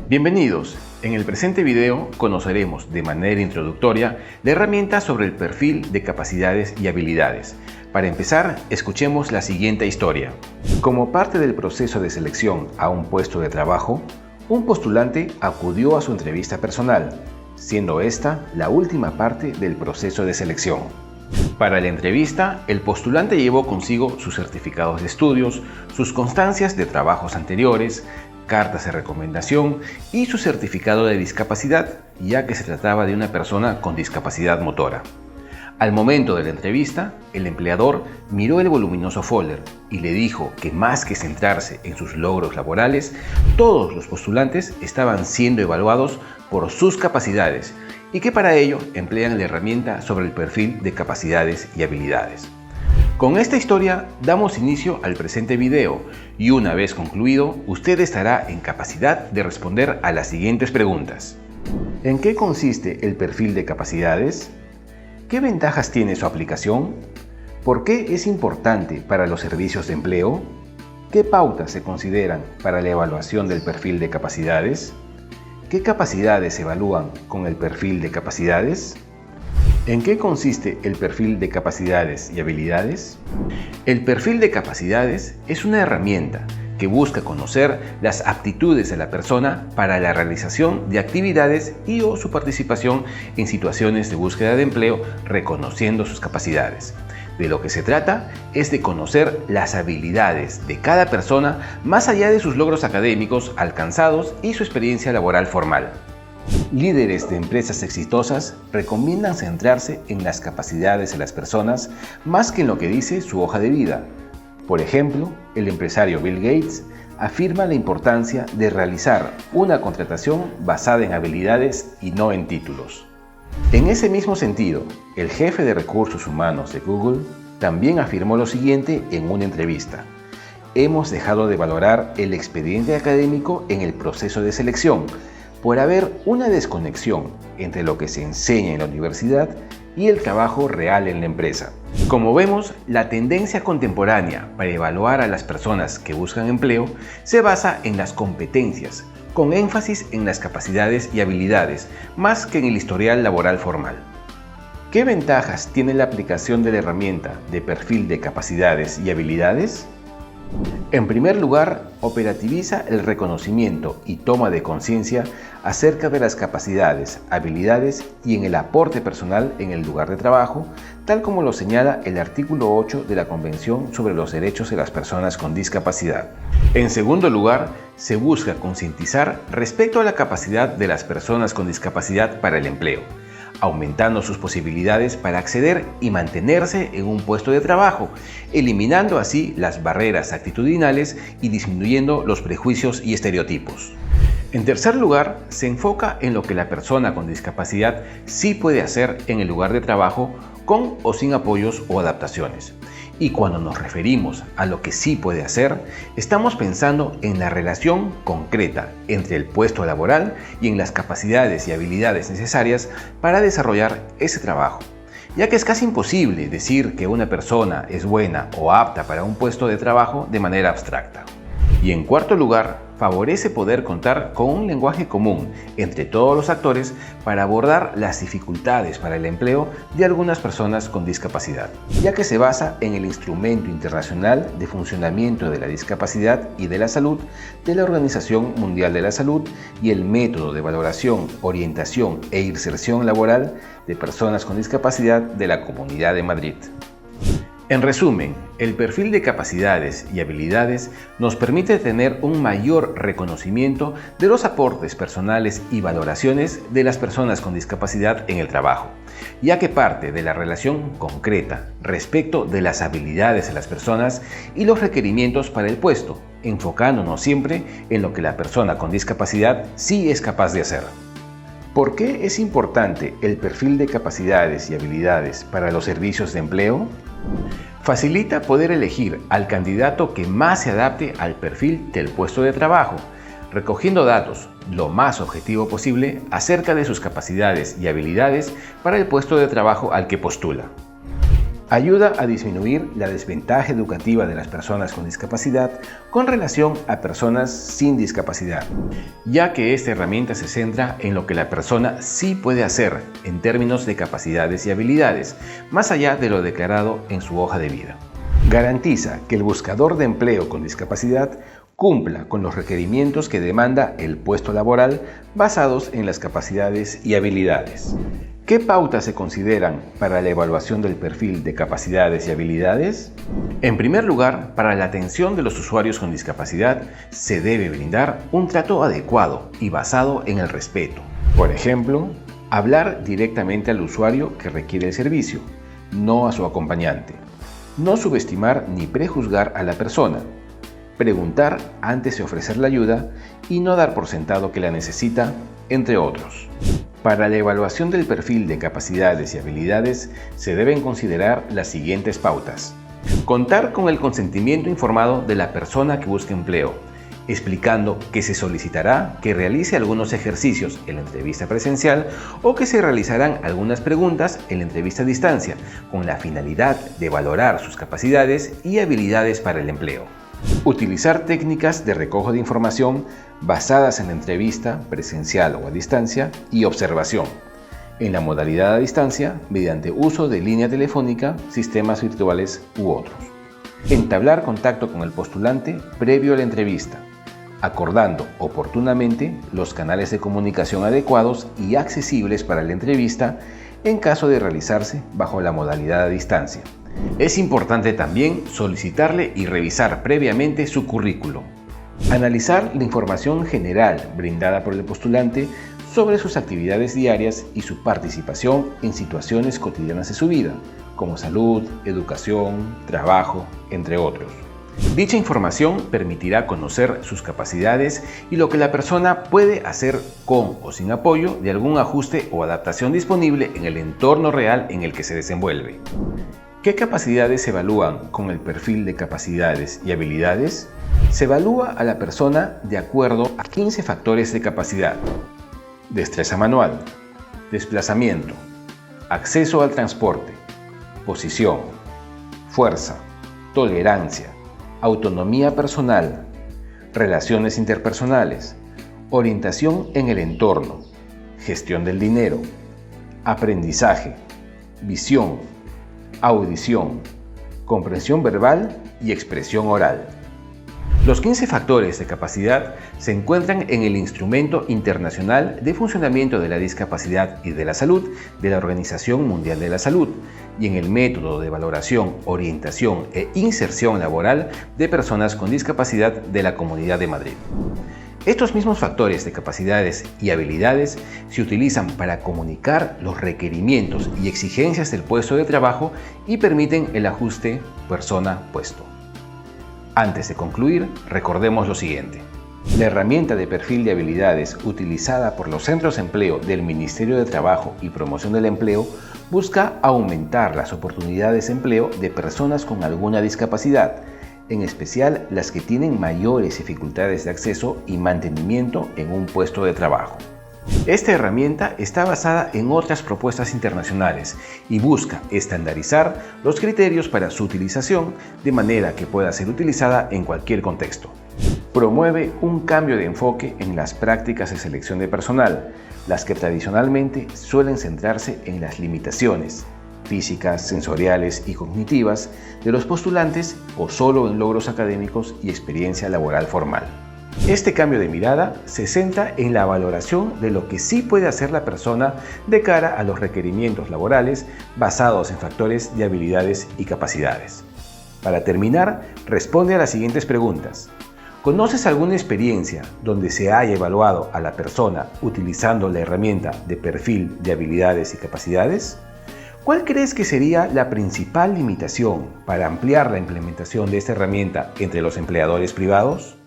Bienvenidos. En el presente video conoceremos de manera introductoria la herramienta sobre el perfil de capacidades y habilidades. Para empezar, escuchemos la siguiente historia. Como parte del proceso de selección a un puesto de trabajo, un postulante acudió a su entrevista personal, siendo esta la última parte del proceso de selección. Para la entrevista, el postulante llevó consigo sus certificados de estudios, sus constancias de trabajos anteriores, cartas de recomendación y su certificado de discapacidad, ya que se trataba de una persona con discapacidad motora. Al momento de la entrevista, el empleador miró el voluminoso folder y le dijo que más que centrarse en sus logros laborales, todos los postulantes estaban siendo evaluados por sus capacidades y que para ello emplean la herramienta sobre el perfil de capacidades y habilidades. Con esta historia damos inicio al presente video y una vez concluido, usted estará en capacidad de responder a las siguientes preguntas. ¿En qué consiste el perfil de capacidades? ¿Qué ventajas tiene su aplicación? ¿Por qué es importante para los servicios de empleo? ¿Qué pautas se consideran para la evaluación del perfil de capacidades? ¿Qué capacidades se evalúan con el perfil de capacidades? ¿En qué consiste el perfil de capacidades y habilidades? El perfil de capacidades es una herramienta que busca conocer las aptitudes de la persona para la realización de actividades y o su participación en situaciones de búsqueda de empleo, reconociendo sus capacidades. De lo que se trata es de conocer las habilidades de cada persona más allá de sus logros académicos alcanzados y su experiencia laboral formal. Líderes de empresas exitosas recomiendan centrarse en las capacidades de las personas más que en lo que dice su hoja de vida. Por ejemplo, el empresario Bill Gates afirma la importancia de realizar una contratación basada en habilidades y no en títulos. En ese mismo sentido, el jefe de recursos humanos de Google también afirmó lo siguiente en una entrevista: hemos dejado de valorar el expediente académico en el proceso de selección, por haber una desconexión entre lo que se enseña en la universidad y el trabajo real en la empresa. Como vemos, la tendencia contemporánea para evaluar a las personas que buscan empleo se basa en las competencias, con énfasis en las capacidades y habilidades, más que en el historial laboral formal. ¿Qué ventajas tiene la aplicación de la herramienta de perfil de capacidades y habilidades? En primer lugar, operativiza el reconocimiento y toma de conciencia acerca de las capacidades, habilidades y en el aporte personal en el lugar de trabajo, tal como lo señala el artículo 8 de la Convención sobre los Derechos de las Personas con Discapacidad. En segundo lugar, se busca concientizar respecto a la capacidad de las personas con discapacidad para el empleo, aumentando sus posibilidades para acceder y mantenerse en un puesto de trabajo, eliminando así las barreras actitudinales y disminuyendo los prejuicios y estereotipos. En tercer lugar, se enfoca en lo que la persona con discapacidad sí puede hacer en el lugar de trabajo con o sin apoyos o adaptaciones. Y cuando nos referimos a lo que sí puede hacer, estamos pensando en la relación concreta entre el puesto laboral y en las capacidades y habilidades necesarias para desarrollar ese trabajo, ya que es casi imposible decir que una persona es buena o apta para un puesto de trabajo de manera abstracta. Y en cuarto lugar, favorece poder contar con un lenguaje común entre todos los actores para abordar las dificultades para el empleo de algunas personas con discapacidad, ya que se basa en el Instrumento Internacional de Funcionamiento de la Discapacidad y de la Salud de la Organización Mundial de la Salud y el Método de Valoración, Orientación e Inserción Laboral de Personas con Discapacidad de la Comunidad de Madrid. En resumen, el perfil de capacidades y habilidades nos permite tener un mayor reconocimiento de los aportes personales y valoraciones de las personas con discapacidad en el trabajo, ya que parte de la relación concreta respecto de las habilidades de las personas y los requerimientos para el puesto, enfocándonos siempre en lo que la persona con discapacidad sí es capaz de hacer. ¿Por qué es importante el perfil de capacidades y habilidades para los servicios de empleo? Facilita poder elegir al candidato que más se adapte al perfil del puesto de trabajo, recogiendo datos lo más objetivo posible acerca de sus capacidades y habilidades para el puesto de trabajo al que postula. Ayuda a disminuir la desventaja educativa de las personas con discapacidad con relación a personas sin discapacidad, ya que esta herramienta se centra en lo que la persona sí puede hacer en términos de capacidades y habilidades, más allá de lo declarado en su hoja de vida. Garantiza que el buscador de empleo con discapacidad cumpla con los requerimientos que demanda el puesto laboral basados en las capacidades y habilidades. ¿Qué pautas se consideran para la evaluación del perfil de capacidades y habilidades? En primer lugar, para la atención de los usuarios con discapacidad se debe brindar un trato adecuado y basado en el respeto. Por ejemplo, hablar directamente al usuario que requiere el servicio, no a su acompañante. No subestimar ni prejuzgar a la persona. Preguntar antes de ofrecer la ayuda y no dar por sentado que la necesita, entre otros. Para la evaluación del perfil de capacidades y habilidades se deben considerar las siguientes pautas. Contar con el consentimiento informado de la persona que busca empleo, explicando que se solicitará que realice algunos ejercicios en la entrevista presencial o que se realizarán algunas preguntas en la entrevista a distancia, con la finalidad de valorar sus capacidades y habilidades para el empleo. Utilizar técnicas de recojo de información basadas en la entrevista presencial o a distancia y observación. En la modalidad a distancia, mediante uso de línea telefónica, sistemas virtuales u otros. Entablar contacto con el postulante previo a la entrevista, acordando oportunamente los canales de comunicación adecuados y accesibles para la entrevista en caso de realizarse bajo la modalidad a distancia. Es importante también solicitarle y revisar previamente su currículo. Analizar la información general brindada por el postulante sobre sus actividades diarias y su participación en situaciones cotidianas de su vida, como salud, educación, trabajo, entre otros. Dicha información permitirá conocer sus capacidades y lo que la persona puede hacer con o sin apoyo de algún ajuste o adaptación disponible en el entorno real en el que se desenvuelve. ¿Qué capacidades se evalúan con el perfil de capacidades y habilidades? Se evalúa a la persona de acuerdo a 15 factores de capacidad: destreza manual, desplazamiento, acceso al transporte, posición, fuerza, tolerancia, autonomía personal, relaciones interpersonales, orientación en el entorno, gestión del dinero, aprendizaje, visión, audición, comprensión verbal y expresión oral. Los 15 factores de capacidad se encuentran en el Instrumento Internacional de Funcionamiento de la Discapacidad y de la Salud de la Organización Mundial de la Salud y en el Método de Valoración, Orientación e Inserción Laboral de Personas con Discapacidad de la Comunidad de Madrid. Estos mismos factores de capacidades y habilidades se utilizan para comunicar los requerimientos y exigencias del puesto de trabajo y permiten el ajuste persona-puesto. Antes de concluir, recordemos lo siguiente. La herramienta de perfil de habilidades utilizada por los centros de empleo del Ministerio de Trabajo y Promoción del Empleo busca aumentar las oportunidades de empleo de personas con alguna discapacidad, en especial las que tienen mayores dificultades de acceso y mantenimiento en un puesto de trabajo. Esta herramienta está basada en otras propuestas internacionales y busca estandarizar los criterios para su utilización de manera que pueda ser utilizada en cualquier contexto. Promueve un cambio de enfoque en las prácticas de selección de personal, las que tradicionalmente suelen centrarse en las limitaciones físicas, sensoriales y cognitivas de los postulantes o solo en logros académicos y experiencia laboral formal. Este cambio de mirada se centra en la valoración de lo que sí puede hacer la persona de cara a los requerimientos laborales basados en factores de habilidades y capacidades. Para terminar, responde a las siguientes preguntas. ¿Conoces alguna experiencia donde se haya evaluado a la persona utilizando la herramienta de perfil de habilidades y capacidades? ¿Cuál crees que sería la principal limitación para ampliar la implementación de esta herramienta entre los empleadores privados?